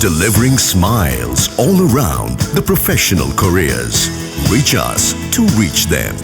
delivering smiles all around the professional careers. Reach us to reach them.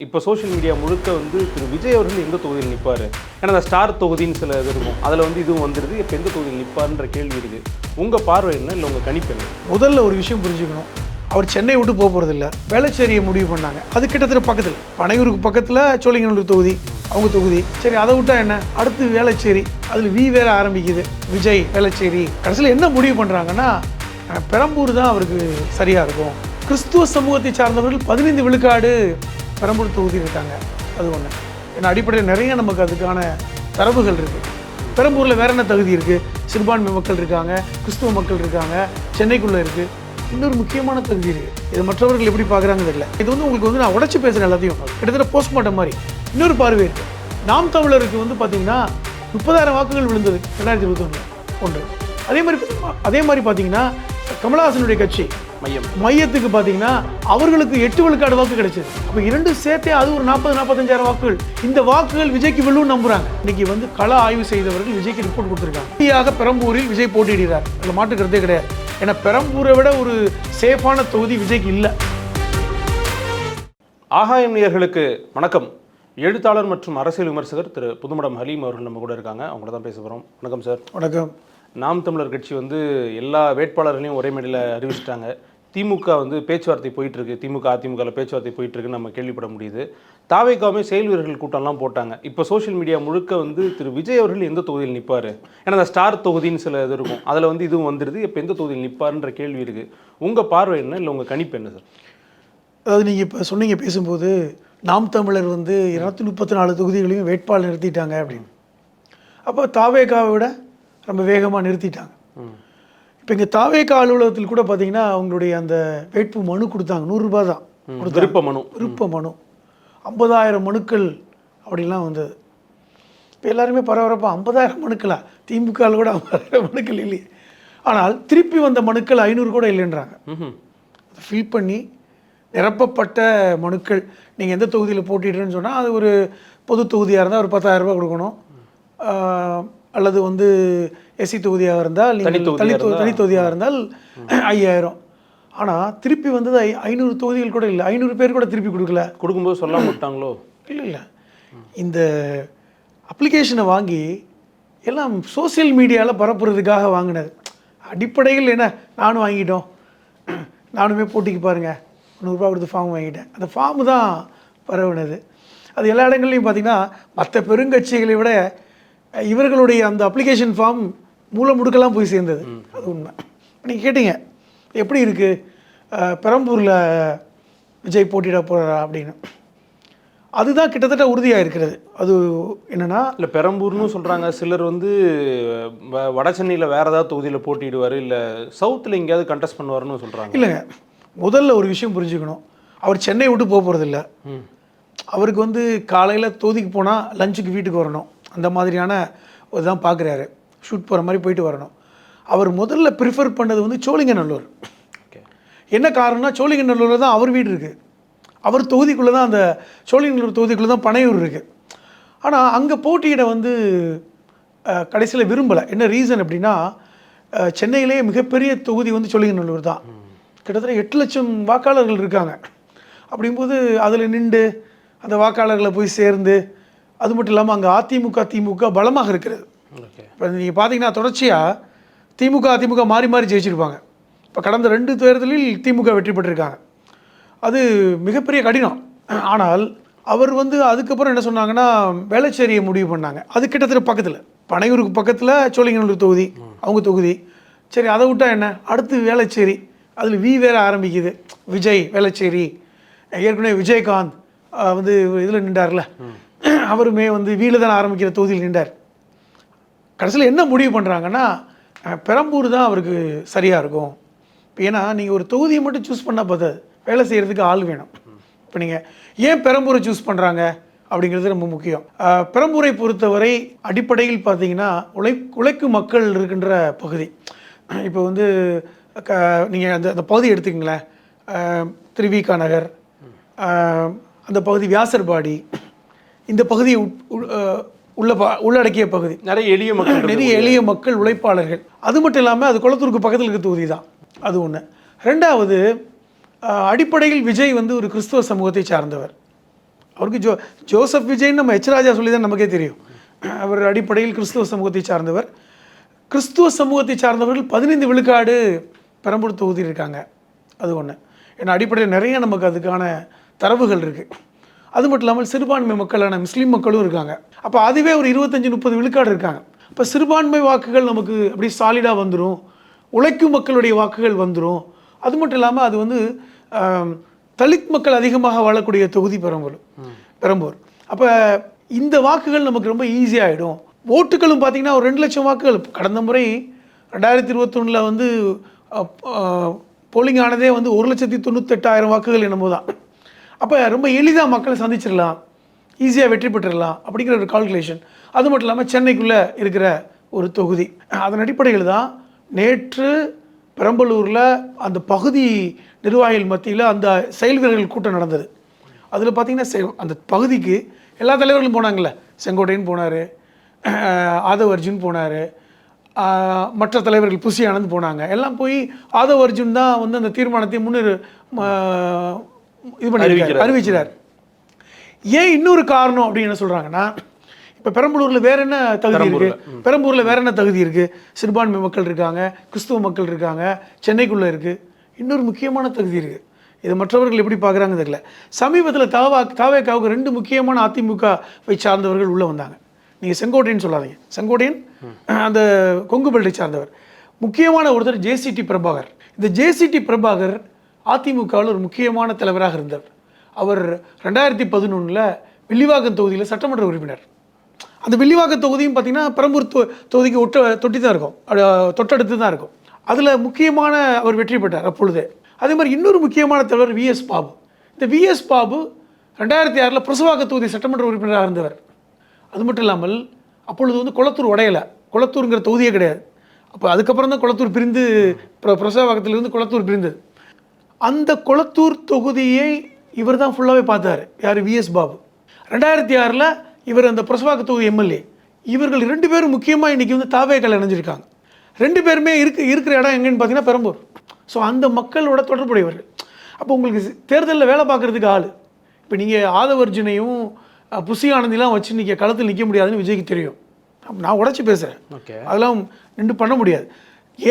இப்போ social media முழுக்க வந்து திரு விஜய் அவர்கள் எந்த தொகுதியில் நிற்பார்? ஏன்னா அந்த ஸ்டார் தொகுதின்னு சில இது இருக்கும், அதில் வந்து இதுவும் வந்துடுது. இப்போ எந்த தொகுதியில் நிற்பார்ன்ற கேள்வி இருக்குது. உங்கள் பார்வை என்ன, இல்லை உங்கள் கணிப்பு என்ன? முதல்ல ஒரு விஷயம் புரிஞ்சுக்கணும், அவர் சென்னை விட்டு போக போகிறதில்ல, வேளச்சேரியை முடிவு பண்ணாங்க. அது கிட்டத்தட்ட பக்கத்தில், பனையூருக்கு பக்கத்தில் சோழிங்கநல்லூர் தொகுதி அவங்க தொகுதி. சரி, அதை விட்டா என்ன, அடுத்து வேளச்சேரி, அதில் வேற ஆரம்பிக்குது, விஜய் வேளச்சேரி. கடைசியில் என்ன முடிவு பண்ணுறாங்கன்னா, பெரம்பூர் தான் அவருக்கு சரியாக இருக்கும். கிறிஸ்துவ சமூகத்தை சார்ந்தவர்கள் 15 விழுக்காடு பெரம்பூர் தொகுதி இருக்காங்க. அது ஒன்று. ஏன்னா அடிப்படையில் நிறைய நமக்கு அதுக்கான தரவுகள் இருக்குது. பெரம்பூரில் வேற என்ன தகுதி இருக்குது? சிறுபான்மை மக்கள் இருக்காங்க, கிறிஸ்துவ மக்கள் இருக்காங்க, சென்னைக்குள்ளே இருக்குது. இன்னொரு முக்கியமான தகுதி இருக்குது. இது மற்றவர்கள் எப்படி பார்க்குறாங்கன்னு தெரியல. இது வந்து உங்களுக்கு வந்து நான் உடச்சி பேசுகிறேன் எல்லாத்தையும், கிட்டத்தட்ட போஸ்ட்மார்ட்டம் மாதிரி. இன்னொரு பார்வை இருக்குது. நாம் தமிழருக்கு வந்து பார்த்திங்கன்னா 30,000 வாக்குகள் விழுந்தது 2021 ஒன்று. அதே மாதிரி பார்த்தீங்கன்னா கமலஹாசனுடைய கட்சி மையத்துக்கு பார்த்தீங்கன்னா அவர்களுக்கு 8 விழுக்காடு வாக்கு கிடைச்சது. அப்போ இரண்டும் சேர்த்தே அது ஒரு 40-45,000 வாக்குகள். இந்த வாக்குகள் விஜய்க்கு விழுன்னு நம்புறாங்க. இன்னைக்கு வந்து கள ஆய்வு செய்தவர்கள் விஜய்க்கு ரிப்போர்ட் கொடுத்துருக்காங்க. இறுதியாக பெரம்பூரில் விஜய் போட்டியிடுகிறார், அதில் மாற்றுக்கிறதே கிடையாது. ஏன்னா பெரம்பூரை விட ஒரு சேஃபான தொகுதி விஜய்க்கு இல்லை. ஆகாயம் நேயர்களுக்கு வணக்கம். எழுத்தாளர் மற்றும் அரசியல் விமர்சகர் திரு புதுமடம் ஹலீம் அவர்கள் நம்ம கூட இருக்காங்க. அவங்க தான் பேச போகிறோம். வணக்கம் சார். வணக்கம். நாம் தமிழர் கட்சி வந்து எல்லா வேட்பாளர்களையும் ஒரே மேடையில் அறிவிச்சிட்டாங்க. திமுக வந்து பேச்சுவார்த்தை போயிட்டுருக்கு, திமுக அதிமுகவில் பேச்சுவார்த்தை போயிட்டுருக்குன்னு நம்ம கேள்விப்பட முடியுது. தாவேக்காவுமே செயல் வீரர்கள் கூட்டம்லாம் போட்டாங்க. இப்போ சோஷியல் மீடியா முழுக்க வந்து திரு விஜய் அவர்கள் எந்த தொகுதியில் நிற்பார்? ஏன்னா அந்த ஸ்டார் தொகுதின்னு சில இது இருக்கும், அதில் வந்து இதுவும் வந்துடுது. இப்போ எந்த தொகுதியில் நிற்பார்ன்ற கேள்வி இருக்குது. உங்கள் பார்வை என்ன, இல்லை உங்கள் கணிப்பு என்ன சார்? அதாவது நீங்கள் இப்போ சொன்னீங்க பேசும்போது, நாம் தமிழர் வந்து 234 தொகுதிகளையும் வேட்பாளர் நிறுத்திட்டாங்க அப்படின்னு. அப்போ தாவேக்காவை விட ரொம்ப வேகமாக நிறுத்திட்டாங்க. இப்போ இங்கே தாவேக்கா அலுவலகத்தில் கூட பார்த்தீங்கன்னா அவங்களுடைய அந்த வேட்பு மனு கொடுத்தாங்க. 100 ரூபா தான் விருப்ப மனு 50,000 மனுக்கள் அப்படிலாம் வந்தது. இப்போ எல்லாருமே பரபரப்பாக 50,000 மனுக்களா? திமுகவில் கூட 50,000 மனுக்கள் இல்லையே. ஆனால் திருப்பி வந்த மனுக்கள் 500 கூட இல்லைன்றாங்க. அதை ஃபில் பண்ணி நிரப்பப்பட்ட மனுக்கள். நீங்கள் எந்த தொகுதியில் போட்டிடுறேன்னு சொன்னால் அது ஒரு பொது தொகுதியாக இருந்தால் ஒரு 10,000 ரூபா கொடுக்கணும். அல்லது வந்து எஸ்சி தொகுதியாக இருந்தால் நீங்கள் தனி தொகுதியாக இருந்தால் 5,000. ஆனால் திருப்பி வந்தது 500 தொகுதிகள் கூட இல்லை. 500 பேர் கூட திருப்பி கொடுக்கும்போது சொல்ல மாட்டாங்களோ? இல்லை. இந்த அப்ளிகேஷனை வாங்கி எல்லாம் சோசியல் மீடியாவில் பரப்புறதுக்காக வாங்கினது. அடிப்படையில் என்ன, நானும் வாங்கிட்டோம், நானுமே போட்டிக்கு பாருங்கள் 100 ரூபா கொடுத்து ஃபார்ம் வாங்கிட்டேன். அந்த ஃபார்மு தான் பரவுனது. அது எல்லா இடங்கள்லையும் பார்த்திங்கன்னா மற்ற பெருங்கட்சிகளை விட இவர்களுடைய அந்த அப்ளிகேஷன் ஃபார்ம் மூலம் முடுக்கெல்லாம் போய் சேர்ந்தது. அது உண்மை. நீங்கள் கேட்டீங்க எப்படி இருக்குது பெரம்பூரில் விஜய் போட்டியிட போகிறாரா அப்படின்னு. அதுதான் கிட்டத்தட்ட உறுதியாக இருக்கிறது. அது என்னென்னா, இல்லை பெரம்பூர்னு சொல்கிறாங்க சிலர், வந்து வட சென்னையில் வேறு ஏதாவது தொகுதியில் போட்டியிடுவார், இல்லை சவுத்தில் எங்கேயாவது கண்டெஸ்ட் பண்ணுவார்னு சொல்கிறாங்க. இல்லைங்க, முதல்ல ஒரு விஷயம் புரிஞ்சுக்கணும், அவர் சென்னை விட்டு போகிறதில்ல. அவருக்கு வந்து காலையில் தொகுதிக்கு போனால் லஞ்சுக்கு வீட்டுக்கு வரணும், அந்த மாதிரியான இதுதான் பார்க்குறாரு. ஷூட் போகிற மாதிரி போயிட்டு வரணும். அவர் முதல்ல ப்ரிஃபர் பண்ணது வந்து சோழிங்கநல்லூர். என்ன காரணம்னா, சோழிங்கநல்லூரில் தான் அவர் வீடு இருக்குது. அவர் தொகுதிக்குள்ளே தான், அந்த சோழிங்கநல்லூர் தொகுதிக்குள்ளே தான் பனையூர் இருக்குது. ஆனால் அங்கே போட்டியிட வந்து கடைசியில் விரும்பலை. என்ன ரீசன் அப்படின்னா, சென்னையிலேயே மிகப்பெரிய தொகுதி வந்து சோழிங்கநல்லூர் தான். கிட்டத்தட்ட 8 லட்சம் வாக்காளர்கள் இருக்காங்க. அப்படிங்கும்போது அதில் நின்று அந்த வாக்காளர்களை போய் சேர்ந்து, அது மட்டும் இல்லாமல் அங்கே அதிமுக பலமாக இருக்கிறது. இப்போ நீங்கள் பார்த்தீங்கன்னா தொடர்ச்சியாக அதிமுக மாறி மாறி ஜெயிச்சிருப்பாங்க. இப்போ கடந்த 2 தேர்தலில் திமுக வெற்றி பெற்றிருக்காங்க. அது மிகப்பெரிய கடினம். ஆனால் அவர் வந்து அதுக்கப்புறம் என்ன சொன்னாங்கன்னா, வேளச்சேரியை முடிவு பண்ணாங்க. அது கிட்டத்தட்ட பக்கத்தில், பனையூருக்கு பக்கத்தில் சோழிங்கநல்லூர் தொகுதி அவங்க தொகுதி. சரி, அதை விட்டா என்ன, அடுத்து வேளச்சேரி, அதில் வேற ஆரம்பிக்குது, விஜய் வேளச்சேரி. ஏற்கனவே விஜயகாந்த் வந்து இதில் நின்றார்ல, அவருமே வந்து வீட்டில் தான் ஆரம்பிக்கிற தொகுதியில் நின்றார். கடைசியில் என்ன முடிவு பண்ணுறாங்கன்னா, பெரம்பூர் தான் அவருக்கு சரியாக இருக்கும். இப்போ ஏன்னா நீங்கள் ஒரு தொகுதியை மட்டும் சூஸ் பண்ணால் பார்த்தாது, வேலை செய்கிறதுக்கு ஆள் வேணும். இப்போ நீங்கள் ஏன் பெரம்பூரை சூஸ் பண்ணுறாங்க அப்படிங்கிறது ரொம்ப முக்கியம். பெரம்பூரை பொறுத்தவரை அடிப்படையில் பார்த்தீங்கன்னா உழைக்கும் மக்கள் இருக்கின்ற பகுதி. இப்போ வந்து நீங்கள் அந்த பகுதி எடுத்துக்கிங்களேன், திருவிக நகர், அந்த பகுதி வியாசர்பாடி, இந்த பகுதியை உள்ளடக்கிய பகுதி. நிறைய எளிய மக்கள், நிறைய எளிய மக்கள், உழைப்பாளர்கள். அது மட்டும் இல்லாமல் அது குளத்தூருக்கு பக்கத்தில் இருக்க தொகுதி தான். அது ஒன்று. ரெண்டாவது, அடிப்படையில் விஜய் வந்து ஒரு கிறிஸ்துவ சமூகத்தை சார்ந்தவர். அவருக்கு ஜோசப் விஜய்ன்னு நம்ம ராஜா சொல்லி தான் நமக்கே தெரியும். அவர் அடிப்படையில் கிறிஸ்துவ சமூகத்தை சார்ந்தவர். கிறிஸ்துவ சமூகத்தை சார்ந்தவர்கள் 15 விழுக்காடு பெரம்பூர் தொகுதி இருக்காங்க. அது ஒன்று. ஏன்னா அடிப்படையில் நிறைய நமக்கு அதுக்கான தரவுகள் இருக்குது. அது மட்டும் இல்லாமல் சிறுபான்மை மக்களான முஸ்லீம் மக்களும் இருக்காங்க. அப்போ அதுவே ஒரு 25-30 விழுக்காடு இருக்காங்க. இப்போ சிறுபான்மை வாக்குகள் நமக்கு அப்படி சாலிடாக வந்துடும், உழைக்கும் மக்களுடைய வாக்குகள் வந்துடும். அது மட்டும் இல்லாமல் அது வந்து தலித் மக்கள் அதிகமாக வாழக்கூடிய தொகுதி பெரம்பூர். அப்போ இந்த வாக்குகள் நமக்கு ரொம்ப ஈஸியாகிடும். ஓட்டுகளும் பார்த்திங்கன்னா ஒரு 2 லட்சம் வாக்குகள். கடந்த முறை 2021 வந்து போலிங் ஆனதே வந்து 1,98,000 வாக்குகள் என்னமோ தான். அப்போ ரொம்ப எளிதாக மக்களை சந்திச்சிடலாம், ஈஸியாக வெற்றி பெற்றுடலாம் அப்படிங்கிற ஒரு கால்குலேஷன். அது மட்டும் இல்லாமல் சென்னைக்குள்ளே இருக்கிற ஒரு தொகுதி. அதன் அடிப்படையில் தான் நேற்று பெரம்பலூரில் அந்த பகுதி நிர்வாகிகள் மத்தியில் அந்த செயல் வீரர்கள் கூட்டம் நடந்தது. அதில் பார்த்திங்கன்னா அந்த பகுதிக்கு எல்லா தலைவர்களும் போனாங்கள்ல. செங்கோட்டையன் போனார், ஆதவ் அர்ஜுன் போனார், மற்ற தலைவர்கள் புசி ஆனந்த் போனாங்க. எல்லாம் போய் ஆதவ் அர்ஜுன் தான் வந்து அந்த தீர்மானத்தை இது பண்ணி அறிவிக்கிறார். ஏன் இன்னொரு காரணம் அப்படின்னு என்ன சொல்கிறாங்கன்னா, இப்போ பெரம்பலூரில் வேற என்ன தகுதி இருக்குது? பெரம்பூரில் வேற என்ன தகுதி இருக்குது? சிறுபான்மை மக்கள் இருக்காங்க, கிறிஸ்துவ மக்கள் இருக்காங்க, சென்னைக்குள்ளே இருக்குது. இன்னொரு முக்கியமான தகுதி இருக்குது. இது மற்றவர்கள் எப்படி பார்க்குறாங்க தெரியல. சமீபத்தில் தாவேக்காவுக்கு 2 முக்கியமான அதிமுகவை சார்ந்தவர்கள் உள்ளே வந்தாங்க. நீங்கள் செங்கோட்டையன் சொல்லாதீங்க, செங்கோட்டையன் அந்த கொங்கு பெல்ட்டை சார்ந்தவர். முக்கியமான ஒருத்தர் ஜேசிடி பிரபாகர். இந்த ஜேசிடி பிரபாகர் அதிமுகவில் ஒரு முக்கியமான தலைவராக இருந்தார். அவர் 2011 வில்லிவாக்கம் தொகுதியில் சட்டமன்ற உறுப்பினர். அந்த வில்லிவாக்கம் தொகுதியும் பார்த்திங்கன்னா பெரம்பூர் தொகுதிக்கு தொட்டி தான் இருக்கும், தொட்டடுத்து தான் இருக்கும். அதில் முக்கியமான அவர் வெற்றி பெற்றார் அப்பொழுதே. அதே மாதிரி இன்னொரு முக்கியமான தலைவர் விஎஸ் பாபு. இந்த விஎஸ் பாபு 2006 புரசவாக்க தொகுதி சட்டமன்ற உறுப்பினராக இருந்தவர். அது மட்டும் இல்லாமல் அப்பொழுது வந்து குளத்தூர் உடையலை, குளத்தூருங்கிற தொகுதியே கிடையாது. அப்போ அதுக்கப்புறம் தான் குளத்தூர் பிரிந்து புரசவாக்கத்திலிருந்து குளத்தூர் பிரிந்தது. அந்த குளத்தூர் தொகுதியை இவர் தான் ஃபுல்லாகவே பார்த்தார். யார்? விஎஸ் பாபு. 2006 இவர் அந்த புரசவாக்க தொகுதி எம்எல்ஏ. இவர்கள் 2 பேரும் முக்கியமாக இன்றைக்கி வந்து தாவேக்கால இணைஞ்சிருக்காங்க. 2 பேருமே இருக்கிற இடம் எங்கன்னு பார்த்தீங்கன்னா பெரம்பூர். ஸோ அந்த மக்களோட தொடர்புடையவர்கள். அப்போ உங்களுக்கு தேர்தலில் வேலை பார்க்குறதுக்கு ஆள். இப்போ நீங்கள் ஆதவர்ஜுனையும் புசி ஆனந்திலாம் வச்சு நீங்கள் களத்தில் நிற்க முடியாதுன்னு விஜய்க்கு தெரியும். நான் உடச்சி பேசுகிறேன். அதெல்லாம் நின்று பண்ண முடியாது.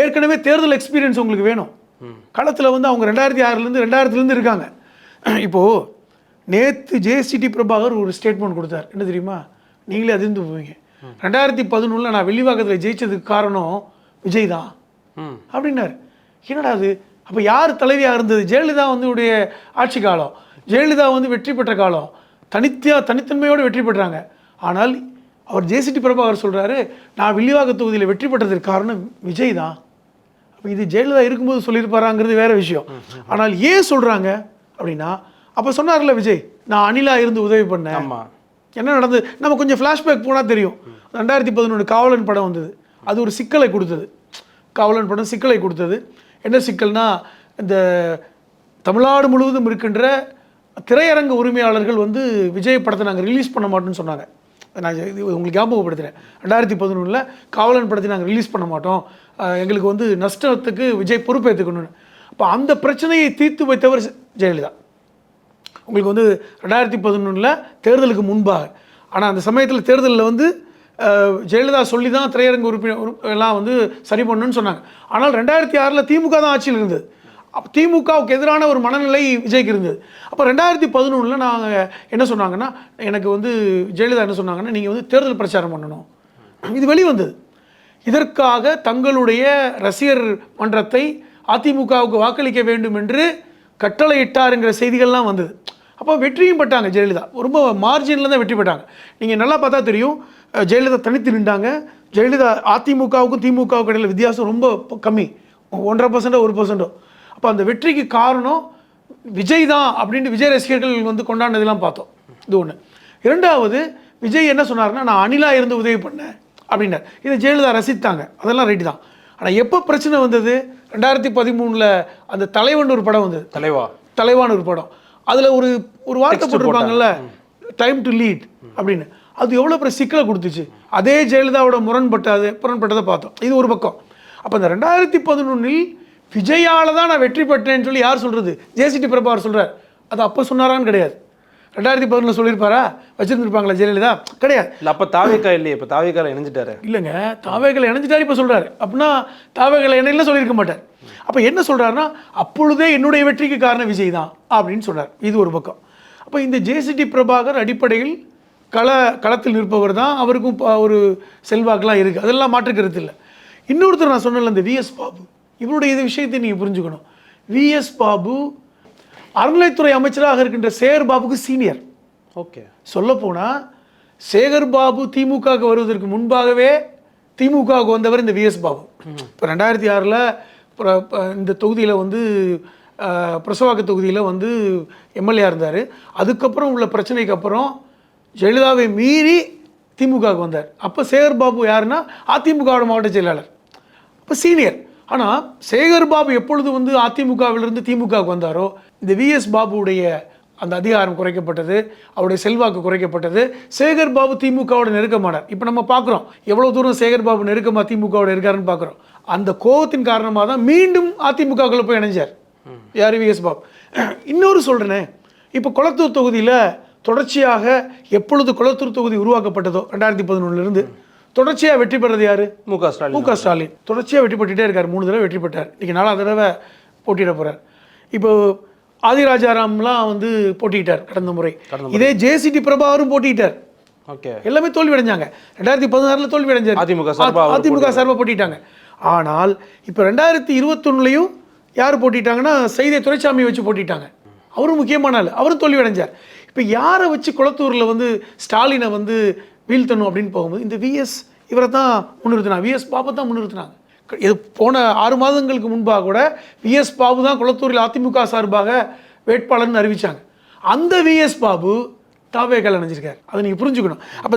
ஏற்கனவே தேர்தல் எக்ஸ்பீரியன்ஸ் உங்களுக்கு வேணும். களத்தில் வந்து அவங்க 2006 இருக்காங்க. இப்போது நேற்று ஜேசிடி பிரபாகர் ஒரு ஸ்டேட்மெண்ட் கொடுத்தார். என்ன தெரியுமா? நீங்களே அதிர்ந்து போவீங்க. 2011 நான் வெள்ளிவாக்கத்தில் ஜெயிச்சதுக்கு காரணம் விஜய் தான் அப்படின்னாரு. என்னடா அது? அப்போ யார் தலைவியாக இருந்தது? ஜெயலலிதா வந்து உடைய ஆட்சி காலம், ஜெயலலிதா வந்து வெற்றி பெற்ற காலம், தனித்தன்மையோடு வெற்றி பெற்றாங்க. ஆனால் அவர் ஜேசிடி பிரபாகர் சொல்கிறாரு, நான் வில்லிவாக்க தொகுதியில் வெற்றி பெற்றதற்கு காரணம் விஜய் தான். அப்போ இது ஜெயலலிதா இருக்கும்போது சொல்லியிருப்பாராங்கிறது வேறு விஷயம். ஆனால் ஏன் சொல்கிறாங்க அப்படின்னா, அப்போ சொன்னார்ல விஜய், நான் அனிலா இருந்து உதவி பண்ணேன். என்ன நடந்தது நம்ம கொஞ்சம் ஃப்ளாஷ்பேக் போனால் தெரியும். 2011 காவலன் படம் வந்தது. அது ஒரு சிக்கலை கொடுத்தது. காவலன் படம் சிக்கலை கொடுத்தது. என்ன சிக்கல்னா, இந்த தமிழ்நாடு முழுவதும் இருக்கின்ற திரையரங்க உரிமையாளர்கள் வந்து விஜய் படத்தை நாங்கள் ரிலீஸ் பண்ண மாட்டோம்னு சொன்னாங்க. நான் இது உங்களுக்கு ஞாபகப்படுத்துகிறேன். 2011 காவலன் படத்தை நாங்கள் ரிலீஸ் பண்ண மாட்டோம், எங்களுக்கு வந்து நஷ்டத்துக்கு விஜய் பொறுப்பேற்றுக்கணும்னு. அப்போ அந்த பிரச்சனையை தீர்த்து வைத்தவர் ஜெயலலிதா. உங்களுக்கு வந்து 2011 தேர்தலுக்கு முன்பாக. ஆனால் அந்த சமயத்தில் தேர்தலில் வந்து ஜெயலலிதா சொல்லி தான் திரையரங்க உறுப்பினர் எல்லாம் வந்து சரி பண்ணணும்னு சொன்னாங்க. ஆனால் 2006 திமுக தான் ஆட்சியில் இருந்தது. திமுகவுக்கு எதிரான ஒரு மனநிலை விஜய்க்கு இருந்தது. அப்போ 2011 நாங்கள் என்ன சொன்னாங்கன்னா, எனக்கு வந்து ஜெயலலிதா என்ன சொன்னாங்கன்னா, நீங்கள் வந்து தேர்தல் பிரச்சாரம் பண்ணணும். இது வெளிவந்தது. இதற்காக தங்களுடைய ரசிகர் மன்றத்தை அதிமுகவுக்கு வாக்களிக்க வேண்டும் என்று கட்டளையிட்டாருங்கிற செய்திகள்லாம் வந்தது. அப்போ வெற்றியும் பெற்றாங்க ஜெயலலிதா. ரொம்ப மார்ஜினில் தான் வெற்றி பெற்றாங்க. நீங்கள் நல்லா பார்த்தா தெரியும், ஜெயலலிதா தனித்து நின்றாங்க. ஜெயலலிதா அதிமுகவுக்கும் திமுகவுக்கும் இடையில வித்தியாசம் ரொம்ப கம்மி, 1.5% 1%. அப்போ அந்த வெற்றிக்கு காரணம் விஜய் தான் அப்படின்ட்டு விஜய் ரசிகர்கள் வந்து கொண்டாடினதெல்லாம் பார்த்தோம். இது ஒன்று. இரண்டாவது, விஜய் என்ன சொன்னார்னா, நான் அனிலா இருந்து உதவி பண்ணேன் அப்படின்னார். இதை ஜெயலலிதா ரசித்தாங்க, அதெல்லாம் ரைட்டு தான். ஆனால் எப்போ பிரச்சனை வந்தது? 2013 அந்த தலைவன் ஒரு படம் வந்தது. தலைவான ஒரு படம். அதில் ஒரு வார்த்தை போட்டிருப்பாங்கல்ல, டைம் டு லீட் அப்படின்னு. அது எவ்வளோ பெரிய சிக்கலை கொடுத்துச்சு. அதே ஜெயலலிதாவோட முரண்பட்டதை பார்த்தோம். இது ஒரு பக்கம். அப்போ இந்த 2011 விஜயால தான் நான் வெற்றி பெற்றேன்னு சொல்லி யார் சொல்கிறது? ஜேசிடி பிரபாகர் சொல்கிறார். அது அப்போ சொன்னாரான்னு கிடையாது. 2011 சொல்லியிருப்பாரா? வச்சுருந்துருப்பாங்களா ஜெயலலிதா? கிடையாது. இல்லை, அப்போ தாவேக்கா இல்லையே, இப்போ தாவேக்கால இணைஞ்சிட்டாரு. இல்லைங்க, தாவேக்கால இணைஞ்சிட்டாரு இப்போ சொல்கிறாரு. அப்படின்னா தாவேக்கால இணையில சொல்லியிருக்க மாட்டார். அப்போ என்ன சொல்கிறாருன்னா, அப்பொழுதே என்னுடைய வெற்றிக்கு காரணம் விஜய் தான் அப்படின்னு சொல்கிறார். இது ஒரு பக்கம். அப்போ இந்த ஜேசிடி பிரபாகர் அடிப்படையில் களத்தில் நிற்பவர் தான். அவருக்கும் ஒரு செல்வாக்கெலாம் இருக்குது, அதெல்லாம் மாற்றுக்கிறது இல்லை. இன்னொருத்தர் நான் சொன்னல, இந்த விஎஸ் பாபு, இவருடைய இது விஷயத்தை நீங்கள் புரிஞ்சுக்கணும். விஎஸ் பாபு அறநிலைத்துறை அமைச்சராக இருக்கின்ற சேகர் பாபுக்கு சீனியர். ஓகே, சொல்லப்போனால் சேகர் பாபு திமுகவுக்கு வருவதற்கு முன்பாகவே திமுகவுக்கு வந்தவர் இந்த விஎஸ் பாபு. இப்போ 2006 இந்த தொகுதியில் வந்து பிரசவாக்க தொகுதியில் வந்து எம்எல்ஏ இருந்தார். அதுக்கப்புறம் உள்ள பிரச்சனைக்கு அப்புறம் ஜெயலலிதாவை மீறி திமுகவுக்கு வந்தார். அப்போ சேகர் பாபு யாருன்னா அதிமுகவோட மாவட்ட செயலாளர், அப்போ சீனியர். ஆனால் சேகர் பாபு எப்பொழுது வந்து அதிமுகவிலிருந்து திமுகவுக்கு வந்தாரோ, இந்த விஎஸ் பாபுடைய அந்த அதிகாரம் குறைக்கப்பட்டது, அவருடைய செல்வாக்கு குறைக்கப்பட்டது. சேகர் பாபு திமுகவோட நெருக்கமானார். இப்போ நம்ம பார்க்குறோம் எவ்வளோ தூரம் சேகர் பாபு நெருக்கமாக திமுகவோட இருக்காருன்னு பார்க்குறோம். அந்த கோபத்தின் காரணமாக தான் மீண்டும் அதிமுகவுக்குள்ள போய் இணைஞ்சார் யார்? விஎஸ் பாபு. இன்னொரு சொல்கிறேனே, இப்போ கொளத்தூர் தொகுதியில் தொடர்ச்சியாக எப்பொழுது கொளத்தூர் தொகுதி உருவாக்கப்பட்டதோ 2011 தொடர்ச்சியாக வெற்றி பெறது யார்? முக ஸ்டாலின். தொடர்ச்சியாக வெற்றி பெற்றுட்டே இருக்கார். 3 தடவை வெற்றி பெற்றார். இன்றைக்கி 4ஆவது தடவை போட்டியிட போகிறார். இப்போ ஆதிராஜாராம்லாம் வந்து போட்டிட்டார் கடந்த முறை. இதே ஜேசிடி பிரபாகரும் போட்டிட்டார். ஓகே, எல்லாமே தோல்வி அடைஞ்சாங்க. 2016 தோல்வி அடைஞ்சார். அதிமுக சார்பாக போட்டிட்டாங்க. ஆனால் இப்போ 2021 யார் போட்டிட்டாங்கன்னா செய்தி துரைசாமியை வச்சு போட்டிட்டாங்க. அவரும் முக்கியமான ஆள், அவரும் தோல்வி அடைஞ்சார். இப்போ யாரை வச்சு குளத்தூரில் வந்து ஸ்டாலினை வந்து வீழ்த்தணும் அப்படின்னு போகும்போது இந்த விஎஸ் இவரை தான் முன்னிறுத்தினாங்க, விஎஸ் பாபு தான் முன்னிறுத்தினாங்க. இது போன 6 மாதங்களுக்கு முன்பாக கூட விஎஸ் பாபு தான் குளத்தூரில் அதிமுக சார்பாக வேட்பாளர்னு அறிவித்தாங்க. அந்த விஎஸ் பாபு தாவேக்கால இணைஞ்சிருக்காரு. அதை நீங்கள் புரிஞ்சுக்கணும். அப்போ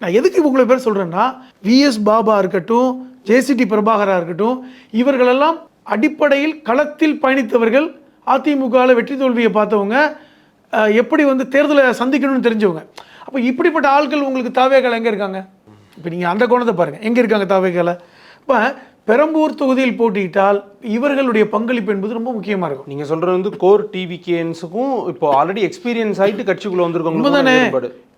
நான் எதுக்கு இவங்களை பேர் சொல்கிறேன்னா, விஎஸ் பாபா இருக்கட்டும், ஜேசிடி பிரபாகராக இருக்கட்டும், இவர்களெல்லாம் அடிப்படையில் களத்தில் பயணித்தவர்கள், அதிமுகவில் வெற்றி தோல்வியை பார்த்தவங்க, எப்படி வந்து தேர்தலை சந்திக்கணும்னு தெரிஞ்சவங்க. அப்போ இப்படிப்பட்ட ஆட்கள் உங்களுக்கு தாவேக்கால எங்கே இருக்காங்க? இப்போ நீங்கள் அந்த கோணத்தை பாருங்கள், எங்கே இருக்காங்க தாவேக்கால? இப்போ பெரம்பூர் தொகுதியில் போட்டியிட்டால் இவர்களுடைய பங்களிப்பு என்பது ரொம்ப முக்கியமாக இருக்கும். நீங்கள் சொல்கிறது வந்து கோர் டிவிகேன்ஸுக்கும் இப்போ ஆல்ரெடி எக்ஸ்பீரியன்ஸ் ஆகிட்டு கட்சிக்குள்ளே வந்திருக்கோங்க தானே.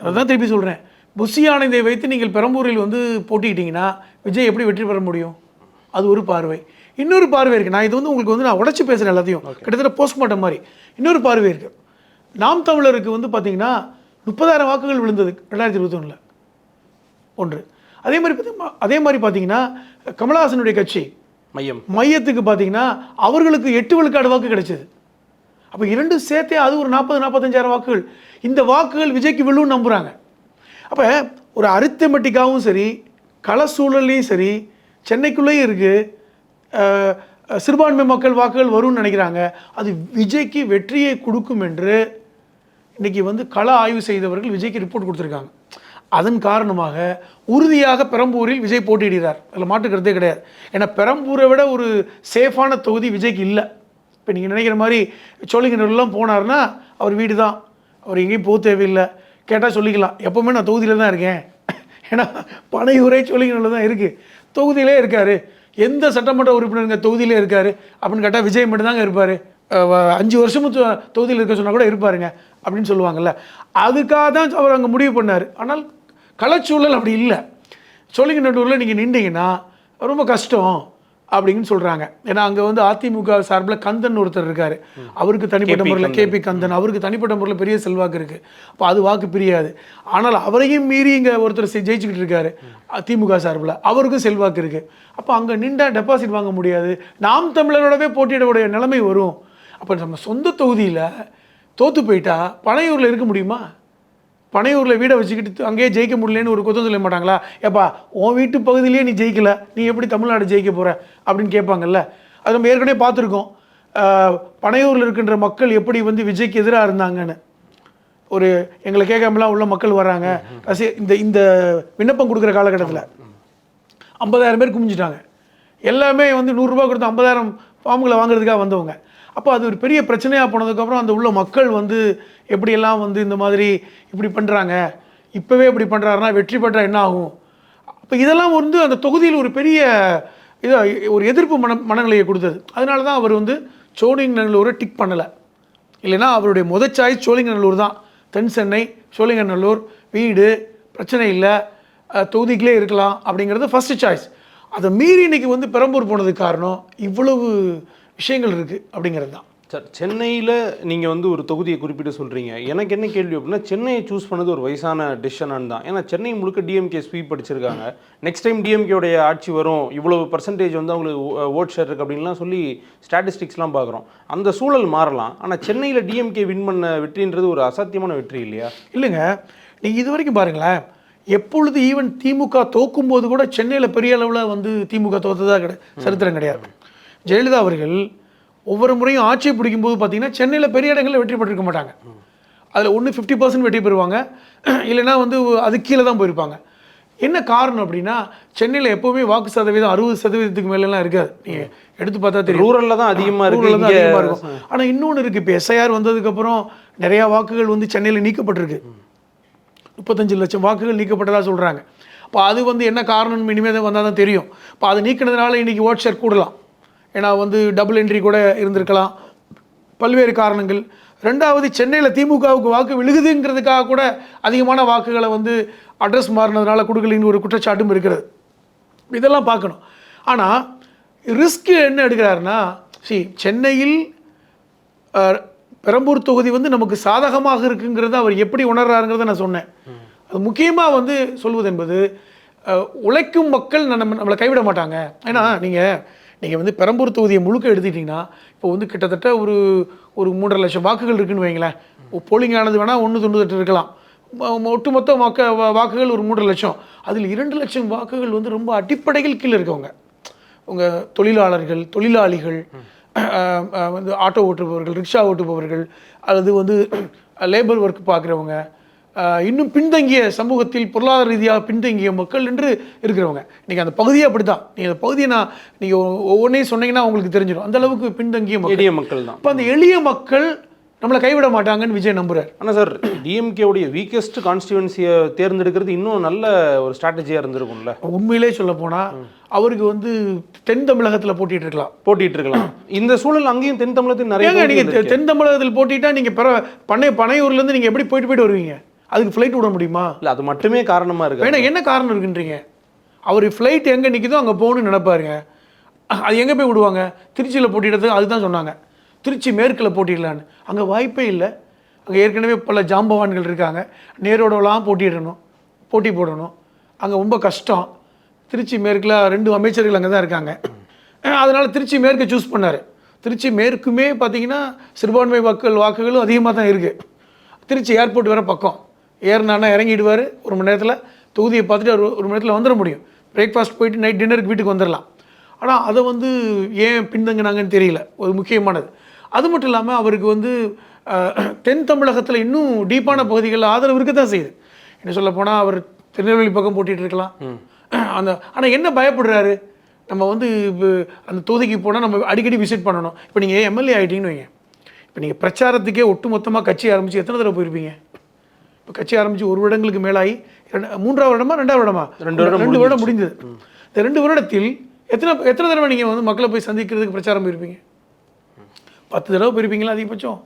அதுதான் திருப்பி சொல்கிறேன். புஷி ஆனந்தை வைத்து நீங்கள் பெரம்பூரில் வந்து போட்டிக்கிட்டீங்கன்னா விஜய் எப்படி வெற்றி பெற முடியும்? அது ஒரு பார்வை. இன்னொரு பார்வை இருக்குது. நான் இது வந்து உங்களுக்கு வந்து நான் உடச்சி பேசுகிறேன் எல்லாத்தையும், கிட்டத்தட்ட போஸ்ட்மார்ட்டம் மாதிரி. இன்னொரு பார்வை இருக்குது. நாம் தமிழருக்கு வந்து பார்த்தீங்கன்னா 30,000 வாக்குகள் விழுந்தது 2021 ஒன்று. அதே மாதிரி பார்த்தீங்கன்னா கமலஹாசனுடைய கட்சி மையத்துக்கு பார்த்தீங்கன்னா அவர்களுக்கு 8 விழுக்காடு வாக்கு கிடைச்சது. அப்போ 2 சேர்த்தே அது ஒரு 40-45,000 வாக்குகள். இந்த வாக்குகள் விஜய்க்கு விழுன்னு நம்புகிறாங்க. அப்போ ஒரு அரித்தமெட்டிக்காகவும் சரி, கள சூழல்லையும் சரி, சென்னைக்குள்ளேயும் இருக்குது, சிறுபான்மை மக்கள் வாக்குகள் வரும்னு நினைக்கிறாங்க. அது விஜய்க்கு வெற்றியை கொடுக்கும் என்று இன்றைக்கி வந்து கள ஆய்வு செய்தவர்கள் விஜய்க்கு ரிப்போர்ட் கொடுத்துருக்காங்க. அதன் காரணமாக உறுதியாக பெரம்பூரில் விஜய் போட்டியிடுகிறார். அதில் மாற்றுக்கிறதே கிடையாது. ஏன்னா பெரம்பூரை விட ஒரு சேஃபான தொகுதி விஜய்க்கு இல்லை. இப்போ நீங்கள் நினைக்கிற மாதிரி சோழிங்கநல்லூர்லாம் போனார்னா அவர் வீடு தான், அவர் எங்கேயும் போக தேவையில்லை. கேட்டால் சொல்லிக்கலாம், எப்போவுமே நான் தொகுதியில் தான் இருக்கேன். ஏன்னா பனையூரே சோழிங்கநல்லூர் தான் இருக்குது, தொகுதியிலே இருக்கார். எந்த சட்டமன்ற உறுப்பினருங்க தொகுதியிலே இருக்கார் அப்படின்னு கேட்டால் விஜய் மட்டும்தாங்க இருப்பார். 5 வருஷமும் தொகுதியில் இருக்க சொன்னால் கூட இருப்பாருங்க அப்படின்னு சொல்லுவாங்கள்ல. அதுக்காக தான் அவர் அங்கே முடிவு பண்ணார். ஆனால் களச்சூழல் அப்படி இல்லை. சோழிங்கநல்லூரில் நீங்கள் நின்றீங்கன்னா ரொம்ப கஷ்டம் அப்படின்னு சொல்கிறாங்க. ஏன்னா அங்கே வந்து அதிமுக சார்பில் கந்தன் ஒருத்தர் இருக்கார், அவருக்கு தனிப்பட்ட முறையில் கேபி கந்தன், அவருக்கு தனிப்பட்ட முறையில் பெரிய செல்வாக்கு இருக்குது. அப்போ அது வாக்கு பிரியாது. ஆனால் அவரையும் மீறி இங்கே ஒருத்தர் ஜெயிச்சுக்கிட்டு இருக்காரு திமுக சார்பில், அவருக்கும் செல்வாக்கு இருக்குது. அப்போ அங்கே நின்றா டெபாசிட் வாங்க முடியாது, நாம் தமிழரோடவே போட்டியிடக்கூடிய நிலைமை வரும். அப்போ நம்ம சொந்த தொகுதியில் தோற்று போயிட்டா பனையூரில் இருக்க முடியுமா? பனையூரில் வீடை வச்சுக்கிட்டு அங்கேயே ஜெயிக்க முடியலன்னு ஒரு குத்தம் சொல்ல மாட்டாங்களா? ஏப்பா உன் வீட்டு பகுதியிலேயே நீ ஜெயிக்கல, நீ எப்படி தமிழ்நாடு ஜெயிக்க போகிற அப்படின்னு கேட்பாங்கல்ல. அது நம்ம ஏற்கனவே பார்த்துருக்கோம். பனையூரில் இருக்கின்ற மக்கள் எப்படி வந்து விஜய்க்கு எதிராக இருந்தாங்கன்னு. ஒரு எங்களை கேட்காமலாம் உள்ள மக்கள் வராங்க. இந்த விண்ணப்பம் கொடுக்குற காலகட்டத்தில் 50,000 பேர் குமிஞ்சிட்டாங்க. எல்லாமே வந்து 100 ரூபா கொடுத்து 50,000 ஃபார்முகளை வாங்குறதுக்காக வந்தவங்க. அப்போ அது ஒரு பெரிய பிரச்சனையாக போனதுக்கப்புறம் அந்த உள்ள மக்கள் வந்து எப்படியெல்லாம் வந்து இந்த மாதிரி இப்படி பண்ணுறாங்க, இப்போவே இப்படி பண்ணுறாருன்னா வெற்றி பெற்றால் என்ன ஆகும்? அப்போ இதெல்லாம் வந்து அந்த தொகுதியில் ஒரு பெரிய இதை ஒரு எதிர்ப்பு மனநிலையை கொடுத்தது. அதனால தான் அவர் வந்து சோழிங்கநல்லூரை டிக் பண்ணலை. இல்லைன்னா அவருடைய சாய்ஸ் சோழிங்கநல்லூர் தான். தென் சென்னை, சோழிங்கநல்லூர், வீடு பிரச்சனை இல்லை, தொகுதிகளே இருக்கலாம் அப்படிங்கிறது ஃபஸ்ட்டு சாய்ஸ். அதை மீறி இன்னைக்கு வந்து பெரம்பூர் போனதுக்கு காரணம் இவ்வளவு விஷயங்கள் இருக்குது அப்படிங்கிறது தான். சார், சென்னையில் நீங்கள் வந்து ஒரு தொகுதியை குறிப்பிட்டு சொல்கிறீங்க. எனக்கு என்ன கேள்வி அப்படின்னா, சென்னையை சூஸ் பண்ணது ஒரு வயசான டெசிஷனான்னு தான். ஏன்னா சென்னை முழுக்க டிஎம்கே ஸ்வீப் படிச்சிருக்காங்க. நெக்ஸ்ட் டைம் டிஎம்கேடைய ஆட்சி வரும், இவ்வளவு பர்சன்டேஜ் வந்து அவங்களுக்கு ஓட் ஷேர் இருக்குது அப்படின்லாம் சொல்லி ஸ்டாட்டிஸ்டிக்ஸ்லாம் பார்க்குறோம். அந்த சூழல் மாறலாம். ஆனால் சென்னையில் டிஎம்கே வின் பண்ண வெற்றின்றது ஒரு அசாத்தியமான வெற்றி இல்லையா? இல்லைங்க, நீங்கள் இது வரைக்கும் பாருங்களேன், எப்பொழுது ஈவன் திமுக தோக்கும்போது கூட சென்னையில் பெரிய அளவில் வந்து திமுக தோற்றதாக சரித்திரம் கிடையாது. ஜெயலலிதா அவர்கள் ஒவ்வொரு முறையும் ஆட்சியை பிடிக்கும்போது பார்த்தீங்கன்னா சென்னையில் பெரிய இடங்களில் வெற்றி பெற்றிருக்க மாட்டாங்க. அதில் ஒன்று 50% வெற்றி பெறுவாங்க, இல்லைன்னா வந்து அது கீழே தான் போயிருப்பாங்க. என்ன காரணம் அப்படின்னா, சென்னையில் எப்போவுமே வாக்கு சதவீதம் 60% மேலெலாம் இருக்காது. நீங்கள் எடுத்து பார்த்தா தெரியும். ரூரலில் தான் அதிகமாக இருக்கும். ஆனால் இன்னொன்று இருக்குது, இப்போ எஸ்ஐஆர் வந்ததுக்கப்புறம் நிறையா வாக்குகள் வந்து சென்னையில் நீக்கப்பட்டிருக்கு. 35 லட்சம் வாக்குகள் நீக்கப்பட்டதாக சொல்கிறாங்க. அப்போ அது வந்து என்ன காரணம் இனிமேல் வந்தால் தான் தெரியும். இப்போ அதை நீக்கினதுனால இன்றைக்கி ஓட் ஷேர் கூடலாம். ஏன்னா வந்து டபுள் என்ட்ரி கூட இருந்திருக்கலாம், பல்வேறு காரணங்கள். ரெண்டாவது, சென்னையில் திமுகவுக்கு வாக்கு விழுகுதுங்கிறதுக்காக கூட அதிகமான வாக்குகளை வந்து அட்ரஸ் மாறினதுனால கொடுக்கலின்னு ஒரு குற்றச்சாட்டும் இருக்கிறது. இதெல்லாம் பார்க்கணும். ஆனால் ரிஸ்க் என்ன எடுக்கிறாருன்னா, சென்னையில் பெரம்பூர் தொகுதி வந்து நமக்கு சாதகமாக இருக்குங்கிறத அவர் எப்படி உணர்றாருங்கிறத நான் சொன்னேன். அது முக்கியமாக வந்து சொல்வது என்பது, உழைக்கும் மக்கள் நம்மளை கைவிட மாட்டாங்க. ஏன்னா நீங்கள் வந்து பெரம்பூர் தொகுதியை முழுக்க எடுத்துக்கிட்டிங்கன்னா, இப்போ வந்து கிட்டத்தட்ட ஒரு 3.5 லட்சம் வாக்குகள் இருக்குன்னு வைங்களேன். போலிங் ஆனது வேணால் 1.98 இருக்கலாம். ஒட்டுமொத்த வாக்குகள் ஒரு 3.5 லட்சம். அதில் 2 லட்சம் வாக்குகள் வந்து ரொம்ப அடிப்படைகள் கீழே இருக்கவங்க. உங்கள் தொழிலாளர்கள், தொழிலாளிகள், வந்து ஆட்டோ ஓட்டுபவர்கள், ரிக்ஷா ஓட்டுபவர்கள், அல்லது வந்து லேபர் ஒர்க் பார்க்குறவங்க, இன்னும் பின்தங்கிய சமூகத்தில் பொருளாதார ரீதியாக பின்தங்கிய மக்கள் என்று இருக்கிறவங்க. இன்றைக்கி அந்த பகுதியை அப்படி தான். நீங்கள் அந்த பகுதியை நீங்கள் ஒவ்வொன்றையும் சொன்னீங்கன்னா உங்களுக்கு தெரிஞ்சிடும். அந்தளவுக்கு பின்தங்கிய எளிய மக்கள் தான். இப்போ அந்த எளிய மக்கள் நம்மளை கைவிட மாட்டாங்கன்னு விஜய் நம்புறார். ஆனால் சார், டிஎம்கேவுடைய வீக்கஸ்ட் கான்ஸ்டியூன்சியை தேர்ந்தெடுக்கிறது இன்னும் நல்ல ஒரு ஸ்ட்ராட்டஜியாக இருந்திருக்கும்ல. உண்மையிலே சொல்ல போனால் அவருக்கு வந்து தென் தமிழகத்தில் போட்டிட்டு இருக்கலாம். இந்த சூழல் அங்கேயும் தென் தமிழகத்தில் நிறைய. நீங்கள் தென் தமிழகத்தில் போட்டிட்டா நீங்கள் பனையூர்லேருந்து நீங்கள் எப்படி போயிட்டு வருவீங்க? அதுக்கு ஃப்ளைட் விட முடியுமா? இல்லை, அது மட்டுமே காரணமாக இருக்கு. வேணா என்ன காரணம் இருக்குன்றீங்க? அவர் ஃப்ளைட் எங்கே நிற்கிதோ அங்கே போகணும்னு நினைப்பாருங்க. அது எங்கே போய் விடுவாங்க? திருச்சியில் போட்டிடுறது அதுதான் சொன்னாங்க. திருச்சி மேற்கில் போட்டிடலான்னு. அங்கே வாய்ப்பே இல்லை. அங்கே ஏற்கனவே பல ஜாம்பவான்கள் இருக்காங்க. நேரோடலாம் போட்டி போடணும். அங்கே ரொம்ப கஷ்டம். திருச்சி மேற்கில் 2 அமைச்சர்கள் அங்கே தான் இருக்காங்க. அதனால் திருச்சி மேற்கை சூஸ் பண்ணார். திருச்சி மேற்குமே பார்த்தீங்கன்னா சிறுபான்மை வாக்குகளும் அதிகமாக தான் இருக்குது. திருச்சி ஏர்போர்ட் வேறு பக்கம். ஏறினானா இறங்கிடுவார், 1 மணி நேரத்தில் தொகுதியை பார்த்துட்டு 1 மணி நேரத்தில் வந்துட முடியும். பிரேக்ஃபாஸ்ட் போயிட்டு நைட் டின்னருக்கு வீட்டுக்கு வந்துடலாம். ஆனால் அதை வந்து ஏன் பின்தங்கினாங்கன்னு தெரியல. ஒரு முக்கியமானது. அது மட்டும் இல்லாமல் அவருக்கு வந்து தென் தமிழகத்தில் இன்னும் டீப்பான பகுதிகளில் ஆதரவு இருக்க தான் செய்யுது. என்ன சொல்ல போனால் அவர் திருநெல்வேலி பக்கம் போட்டிகிட்டு இருக்கலாம். ஆனால் என்ன பயப்படுறாரு? நம்ம வந்து அந்த தொகுதிக்கு போனால் நம்ம அடிக்கடி விசிட் பண்ணணும். இப்போ நீங்கள் எம்எல்ஏ ஆகிட்டீங்கன்னு வைங்க. இப்போ நீங்கள் பிரச்சாரத்துக்கே ஒட்டு மொத்தமாக கட்சி ஆரம்பித்து எத்தனை தடவை போயிருப்பீங்க? இப்போ கட்சி ஆரம்பித்து 1 வருடங்களுக்கு மேலாகி 3ஆவது வருடமா 2ஆவது வருடமா 2 வருடம் முடிந்தது. இந்த 2 வருடத்தில் எத்தனை தடவை நீங்கள் வந்து மக்களை போய் சந்திக்கிறதுக்கு பிரச்சாரம் போயிருப்பீங்க? 10 தடவை போயிருப்பீங்களா அதிகபட்சம்?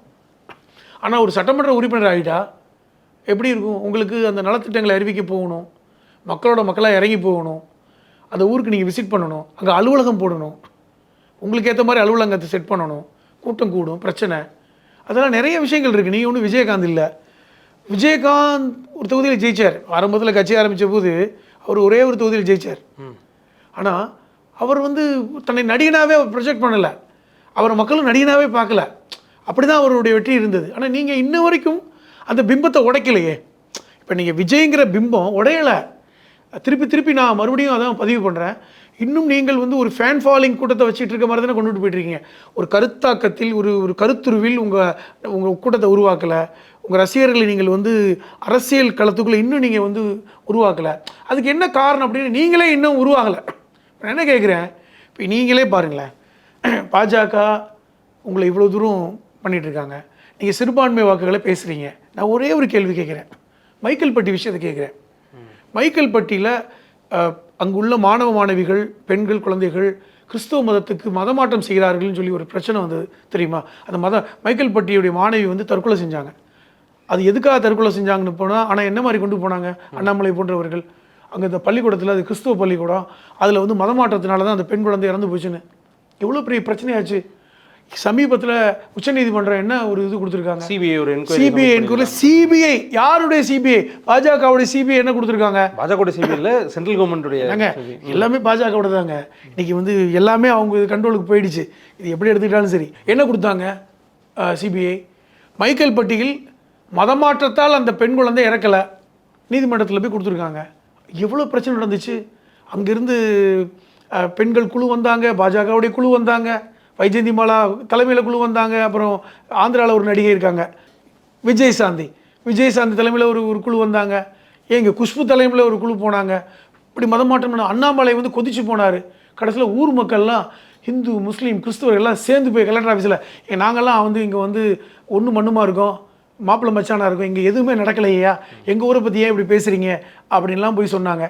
ஆனால் ஒரு சட்டமன்ற உறுப்பினர் ஆகிட்டா எப்படி இருக்கும்? உங்களுக்கு அந்த நலத்திட்டங்களை அறிவிக்க போகணும், மக்களோட மக்களாக இறங்கி போகணும், அந்த ஊருக்கு நீங்கள் விசிட் பண்ணணும், அங்கே அலுவலகம் போடணும், உங்களுக்கு ஏற்ற மாதிரி அலுவலகத்தை செட் பண்ணணும், கூட்டம் கூடும், பிரச்சனை, அதெல்லாம் நிறைய விஷயங்கள் இருக்குது. நீங்கள் ஒன்றும் விஜயகாந்த் இல்லை. விஜயகாந்த் ஒரு தொகுதியில் ஜெயிச்சார். ஆரம்பத்தில் கட்சி ஆரம்பித்த போது அவர் ஒரே ஒரு தொகுதியில் ஜெயிச்சார். ஆனால் அவர் வந்து தன்னை நடிகனாகவே ப்ரொஜெக்ட் பண்ணலை. அவர் மக்களும் நடிகனாகவே பார்க்கல. அப்படி தான் அவருடைய வெற்றி இருந்தது. ஆனால் நீங்கள் இன்ன வரைக்கும் அந்த பிம்பத்தை உடைக்கலையே. இப்போ நீங்கள் விஜய்ங்கிற பிம்பம் உடையலை. திருப்பி நான் மறுபடியும் அதான் பதிவு பண்ணுறேன். இன்னும் நீங்கள் வந்து ஒரு ஃபேன் ஃபாலோயிங் கூட்டத்தை வச்சுட்டு இருக்க மாதிரி தானே கொண்டுட்டு போயிட்டுருக்கீங்க. ஒரு கருத்தாக்கத்தில் ஒரு கருத்துருவில் உங்கள் கூட்டத்தை உருவாக்கலை. உங்கள் ரசிகர்களை நீங்கள் வந்து அரசியல் களத்துக்குள்ளே இன்னும் நீங்கள் வந்து உருவாக்கலை. அதுக்கு என்ன காரணம் அப்படின்னு நீங்களே இன்னும் உருவாகலை. நான் என்ன கேட்குறேன், இப்போ நீங்களே பாருங்களேன், பாஜக உங்களை இவ்வளோ தூரம் பண்ணிகிட்ருக்காங்க. நீங்கள் சிறுபான்மை வாக்குகளை பேசுகிறீங்க. நான் ஒரே ஒரு கேள்வி கேட்குறேன். மைக்கேல்பட்டி விஷயத்தை கேட்குறேன். மைக்கேல்பட்டியில் அங்குள்ள மாணவ மாணவிகள், பெண்கள், குழந்தைகள் கிறிஸ்துவ மதத்துக்கு மதமாற்றம் செய்கிறார்கள்னு சொல்லி ஒரு பிரச்சனை வந்தது தெரியுமா? அந்த மைக்கேல்பட்டியுடைய மாணவி வந்து தற்கொலை செஞ்சாங்க. அது எதுக்காக தற்கொலை செஞ்சாங்கன்னு போனால், ஆனால் என்ன மாதிரி கொண்டு போனாங்க அண்ணாமலை போன்றவர்கள்? அங்கே இந்த பள்ளிக்கூடத்தில், அது கிறிஸ்துவ பள்ளிக்கூடம், அதில் வந்து மதமாற்றத்தினால தான் அந்த பெண் குழந்தை இறந்து போச்சுன்னு எவ்வளோ பெரிய பிரச்சனையாச்சு. சமீபத்தில் உச்சநீதிமன்றம் என்ன ஒரு இது கொடுத்துருக்காங்க, சிபிஐ என்கொயரி. சிபிஐ யாருடைய சிபிஐ? பாஜகவுடைய சிபிஐ என்ன கொடுத்துருக்காங்க? பாஜக சிபிஐ இல்லை, சென்ட்ரல் கவர்மெண்ட்டுடைய. எல்லாமே பாஜகவோட தாங்க. இன்னைக்கு வந்து எல்லாமே அவங்க கண்ட்ரோலுக்கு போயிடுச்சு. இது எப்படி எடுத்துக்கிட்டாலும் சரி. என்ன கொடுத்தாங்க சிபிஐ? மைக்கேல்பட்டியில் மதமாற்றத்தால் அந்த பெண் குழந்தை இறக்கலை, நீதிமன்றத்தில் போய் கொடுத்துருக்காங்க. எவ்வளோ பிரச்சனை நடந்துச்சு. அங்கேருந்து பெண்கள் குழு வந்தாங்க, பாஜகவுடைய குழு வந்தாங்க, வைஜெயந்திமாலா தலைமையில் குழு வந்தாங்க. அப்புறம் ஆந்திராவில் ஒரு நடிகை இருக்காங்க விஜயசாந்தி தலைமையில் ஒரு குழு வந்தாங்க. ஏங்க குஷ்பு தலைமையில் ஒரு குழு போனாங்க. இப்படி மதமாற்றம் பண்ண அண்ணாமலை வந்து கொதிச்சு போனார். கடைசியில் ஊர் மக்கள்லாம், ஹிந்து, முஸ்லீம், கிறிஸ்துவர்கள்லாம் சேர்ந்து போய் கலெக்டர் ஆஃபீஸில், நாங்கள்லாம் வந்து இங்கே வந்து ஒன்று மண்ணுமா இருக்கோம், மாப்பிள்ளை மச்சானா இருக்கும், இங்கே எதுவுமே நடக்கலையா, எங்கள் ஊரை பற்றி ஏன் இப்படி பேசுகிறீங்க அப்படின்லாம் போய் சொன்னாங்க.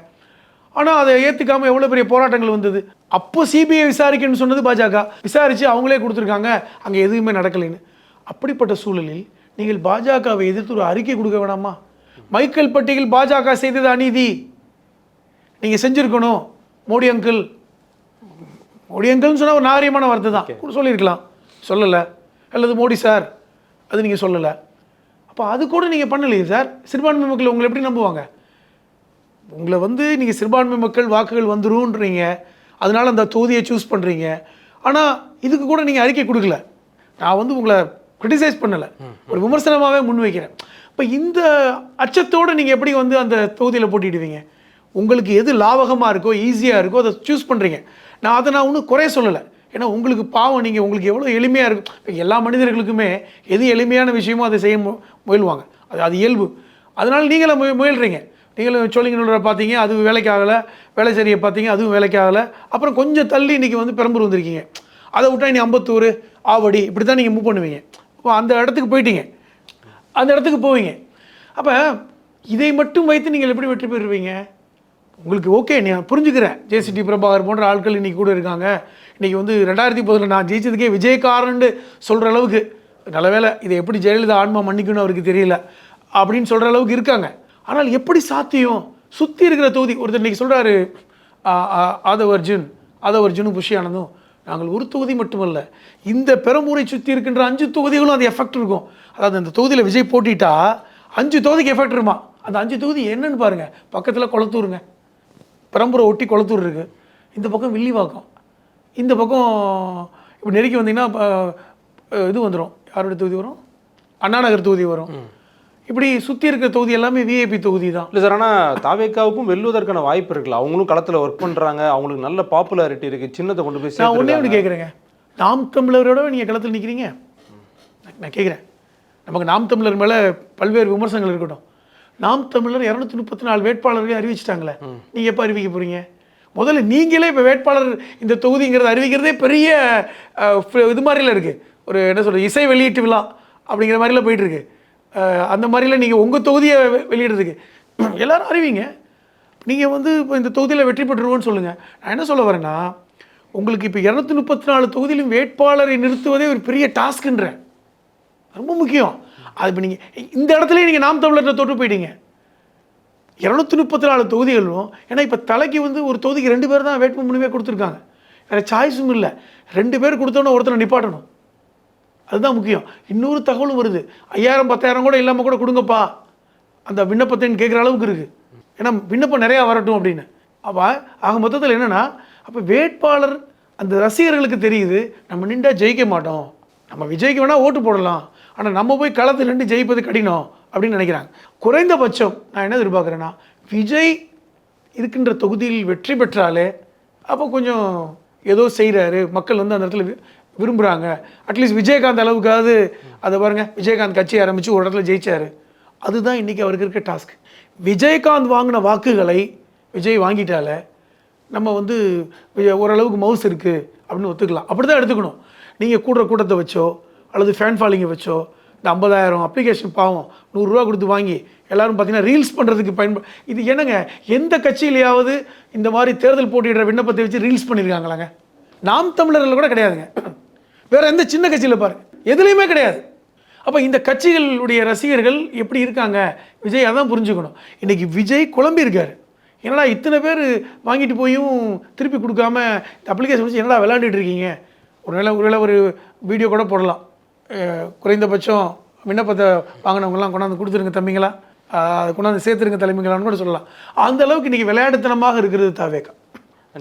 ஆனால் அதை ஏற்றுக்காமல் எவ்வளோ பெரிய போராட்டங்கள் வந்தது. அப்போ சிபிஐ விசாரிக்கணும்னு சொன்னது பாஜக, விசாரித்து அவங்களே கொடுத்துருக்காங்க, அங்கே எதுவுமே நடக்கலைன்னு. அப்படிப்பட்ட சூழலில் நீங்கள் பாஜகவை எதிர்த்து ஒரு அறிக்கை கொடுக்க வேணாமா? மைக்கேல்பட்டியில் பாஜக செய்தது அநீதி, நீங்கள் செஞ்சுருக்கணும். மோடி அங்கிள்னு சொன்னால் ஒரு நாகரிகமான வார்த்தை தான், சொல்லியிருக்கலாம், சொல்லலை. அல்லது மோடி சார், அது நீங்கள் சொல்லலை. அப்போ அது கூட நீங்கள் பண்ணலையே சார். சிறுபான்மை மக்கள் உங்களை எப்படி நம்புவாங்க? உங்களை வந்து நீங்கள் சிறுபான்மை மக்கள் வாக்குகள் வந்துருன்றீங்க, அதனால் அந்த தொகுதியை சூஸ் பண்ணுறீங்க. ஆனால் இதுக்கு கூட நீங்கள் அறிக்கை கொடுக்கல. நான் வந்து உங்களை கிரிட்டிசைஸ் பண்ணலை, ஒரு விமர்சனமாகவே முன்வைக்கிறேன். இப்போ இந்த அச்சத்தோடு நீங்கள் எப்படி வந்து அந்த தொகுதியில் போட்டிடுவீங்க? உங்களுக்கு எது லாபகமாக இருக்கோ, ஈஸியாக இருக்கோ அதை சூஸ் பண்ணுறீங்க. நான் ஒன்றும் குறைய சொல்லலை. ஏன்னா உங்களுக்கு பாவம், நீங்கள் உங்களுக்கு எவ்வளோ எளிமையாக இருக்கும். இப்போ எல்லா மனிதர்களுக்குமே எது எளிமையான விஷயமோ அதை செய்ய முயல்வாங்க, அது இயல்பு. அதனால் நீங்களே முயல்றீங்க. நீங்களும் சோழிங்கநல்லூரை பார்த்தீங்க, அது வேலைக்காகலை. வேலைச்சேரியை பார்த்தீங்க, அதுவும் வேலைக்காகலை. அப்புறம் கொஞ்சம் தள்ளி இன்றைக்கி வந்து பெரம்பூர் வந்திருக்கீங்க. அதை விட்டால் இனி அம்பத்தூர், ஆவடி, இப்படி தான் நீங்கள் மூவ் பண்ணுவீங்க. இப்போ அந்த இடத்துக்கு போயிட்டீங்க, அந்த இடத்துக்கு போவீங்க. அப்போ இதை மட்டும் வைத்து நீங்கள் எப்படி வெற்றி பெறுவீங்க? உங்களுக்கு ஓகே, நான் புரிஞ்சுக்கிறேன். ஜேசிடி பிரபாகர் போன்ற ஆட்கள் இன்றைக்கி கூட இருக்காங்க. இன்றைக்கி வந்து 2010 நான் ஜெயிச்சதுக்கே விஜயகாரன்னு சொல்கிற அளவுக்கு, நல்ல வேலை இதை எப்படி ஜெயலலிதா ஆன்மா மன்னிக்கணும்னு அவருக்கு தெரியல அப்படின்னு சொல்கிற அளவுக்கு இருக்காங்க. ஆனால் எப்படி சாத்தியம்? சுற்றி இருக்கிற தொகுதி, ஒருத்தர் இன்றைக்கி சொல்கிறாரு, ஆதவர்ஜுனும் புஷி ஆனந்தும், நாங்கள் ஒரு தொகுதி மட்டுமல்ல, இந்த பெரம்பூரை சுற்றி இருக்கின்ற 5 தொகுதிகளும் அது எஃபெக்ட் இருக்கும். அதாவது அந்த தொகுதியில் விஜய் போட்டிட்டா 5 தொகுதிக்கு எஃபெக்ட் இருக்குமா? அந்த 5 தொகுதி என்னன்னு பாருங்கள். பக்கத்தில் கொளத்தூருங்க, பெரம்பூரை ஒட்டி கொளத்தூர் இருக்குது. இந்த பக்கம் வில்லிவாக்கம், இந்த பக்கம் இப்போ நெருக்கி வந்தீங்கன்னா இது வந்துடும், யாருடைய தொகுதி வரும்? அண்ணாநகர் தொகுதி வரும். இப்படி சுற்றி இருக்கிற தொகுதி எல்லாமே விஐபி தொகுதி தான். இல்லை சார், ஆனால் தாவேக்காவுக்கும் வெல்லுவதற்கான வாய்ப்பு இருக்குல்ல. அவங்களும் களத்தில் ஒர்க் பண்ணுறாங்க, அவங்களுக்கு நல்ல பாப்புலாரிட்டி இருக்குது, சின்னத்தை கொண்டு போய். நான் ஒன்றே ஒன்று கேட்குறேங்க, நாம் தமிழரோட நீங்கள் களத்தில் நிற்கிறீங்க. நான் கேட்குறேன், நமக்கு நாம் தமிழர் மேலே பல்வேறு விமர்சனங்கள் இருக்கட்டும். நாம் தமிழர் 234 வேட்பாளர்கள் அறிவிச்சிட்டாங்களே, நீங்கள் எப்போ அறிவிக்க போகிறீங்க? முதல்ல நீங்களே இப்போ வேட்பாளர் இந்த தொகுதிங்கிறத அறிவிக்கிறதே பெரிய இது மாதிரிலாம் இருக்குது. ஒரு என்ன சொல்கிறது, இசை வெளியீட்டு விழா அப்படிங்கிற மாதிரிலாம் போயிட்டுருக்கு. அந்த மாதிரிலாம் நீங்கள் உங்கள் தொகுதியை வெளியிடுறதுக்கு எல்லோரும் அறிவிங்க. நீங்கள் வந்து இப்போ இந்த தொகுதியில் வெற்றி பெற்றுருவோன்னு சொல்லுங்கள். நான் என்ன சொல்ல வரேன்னா, உங்களுக்கு இப்போ 234 தொகுதியிலும் வேட்பாளரை நிறுத்துவதே ஒரு பெரிய டாஸ்க்குன்றேன், ரொம்ப முக்கியம். அது இப்போ நீங்கள் இந்த இடத்துலையே நீங்கள் நாம் தமிழர்கிட்ட தொட்டு போயிட்டீங்க. 234 தொகுதிகளும், ஏன்னா இப்போ தலைக்கு வந்து ஒரு தொகுதிக்கு 2 பேர் தான் வேட்புமனுவே கொடுத்துருக்காங்க, வேறு சாய்ஸும் இல்லை. 2 பேர் கொடுத்தோன்னா ஒருத்தனை நிப்பாட்டணும், அதுதான் முக்கியம். இன்னொரு தகவலும் வருது, 5000 10,000 கூட இல்லாமல் கூட கொடுங்கப்பா அந்த விண்ணப்பத்தைன்னு கேட்குற அளவுக்கு இருக்குது. ஏன்னா விண்ணப்பம் நிறையா வரட்டும் அப்படின்னு. அப்போ ஆக மொத்தத்தில் என்னென்னா, அப்போ வேட்பாளர் அந்த ரசிகர்களுக்கு தெரியுது, நம்ம நின்றா ஜெயிக்க மாட்டோம், நம்ம விஜய்க்கு வேணால் ஓட்டு போடலாம், ஆனால் நம்ம போய் களத்தில் நின்று ஜெயிப்பது கடினம் அப்படின்னு நினைக்கிறாங்க. குறைந்தபட்சம் நான் என்ன எதிர்பார்க்குறேன்னா, விஜய் இருக்கின்ற தொகுதியில் வெற்றி பெற்றாலே அப்போ கொஞ்சம் ஏதோ செய்கிறாரு, மக்கள் வந்து அந்த இடத்துல விரும்புகிறாங்க. அட்லீஸ்ட் விஜயகாந்த் அளவுக்காவது, அதை பாருங்கள், விஜயகாந்த் கட்சி ஆரம்பித்து ஒரு இடத்துல ஜெயிச்சார். அதுதான் இன்றைக்கி அவருக்கு இருக்க டாஸ்க். விஜயகாந்த் வாங்கின வாக்குகளை விஜய் வாங்கிட்டாலே நம்ம வந்து ஓரளவுக்கு மவுஸ் இருக்குது அப்படின்னு ஒத்துக்கலாம். அப்படி தான் எடுத்துக்கணும். நீங்கள் கூட்டத்தை வச்சோ அல்லது ஃபேன் ஃபாலோயிங்கை வச்சோ இந்த 50,000 அப்ளிகேஷன் பாவம் 100 ரூபா கொடுத்து வாங்கி எல்லாரும் பார்த்தீங்கன்னா ரீல்ஸ் பண்ணுறதுக்கு இது என்னங்க, எந்த கட்சியிலையாவது இந்த மாதிரி தேர்தல் போட்டியிடுற விண்ணப்பத்தை வச்சு ரீல்ஸ் பண்ணியிருக்காங்களாங்க? நாம் தமிழர்கள் கூட கிடையாதுங்க. வேற எந்த சின்ன கட்சியில் பாருங்க, எதுலேயுமே கிடையாது. அப்போ இந்த கட்சிகளுடைய ரசிகர்கள் எப்படி இருக்காங்க, விஜய் அதான் புரிஞ்சுக்கணும். இன்றைக்கி விஜய் குழம்பி இருக்கார். என்னடா இத்தனை பேர் வாங்கிட்டு போயும் திருப்பி கொடுக்காம இந்த அப்ளிகேஷன் வச்சு என்னடா விளையாண்டுட்டு இருக்கீங்க? ஒருவேளை ஒரு வீடியோ கூட போடலாம். குறைந்தபட்சம் விண்ணப்பத்தை வாங்கினவங்கலாம் கொண்டாந்து கொடுத்துருங்க தம்பிங்களா, கொண்டாந்து சேர்த்துருங்க தலைமைங்களான்னு கூட சொல்லலாம். அந்த அளவுக்கு இன்றைக்கி விளையாட்டுத்தனமாக இருக்கிறது தாவேகா.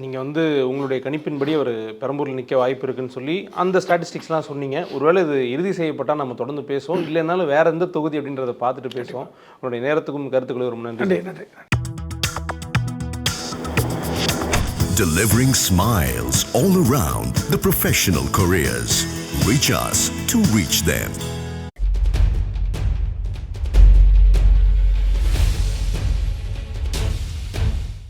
நீங்கள் வந்து உங்களுடைய கணிப்பின்படி ஒரு பெரம்பூரில் நிற்க வாய்ப்பு இருக்குன்னு சொல்லி அந்த ஸ்டாட்டிஸ்டிக்ஸ்லாம் சொன்னீங்க. ஒருவேளை இது இறுதி செய்யப்பட்டால் நம்ம தொடர்ந்து பேசுவோம், இல்லைனாலும் வேறு எந்த தொகுதி அப்படின்றத பார்த்துட்டு பேசுவோம். உங்களுடைய நேரத்துக்கும் கருத்துக்களும் ரொம்ப நன்றி. நன்றி. Delivering smiles all around the professional careers. Reach us to reach them.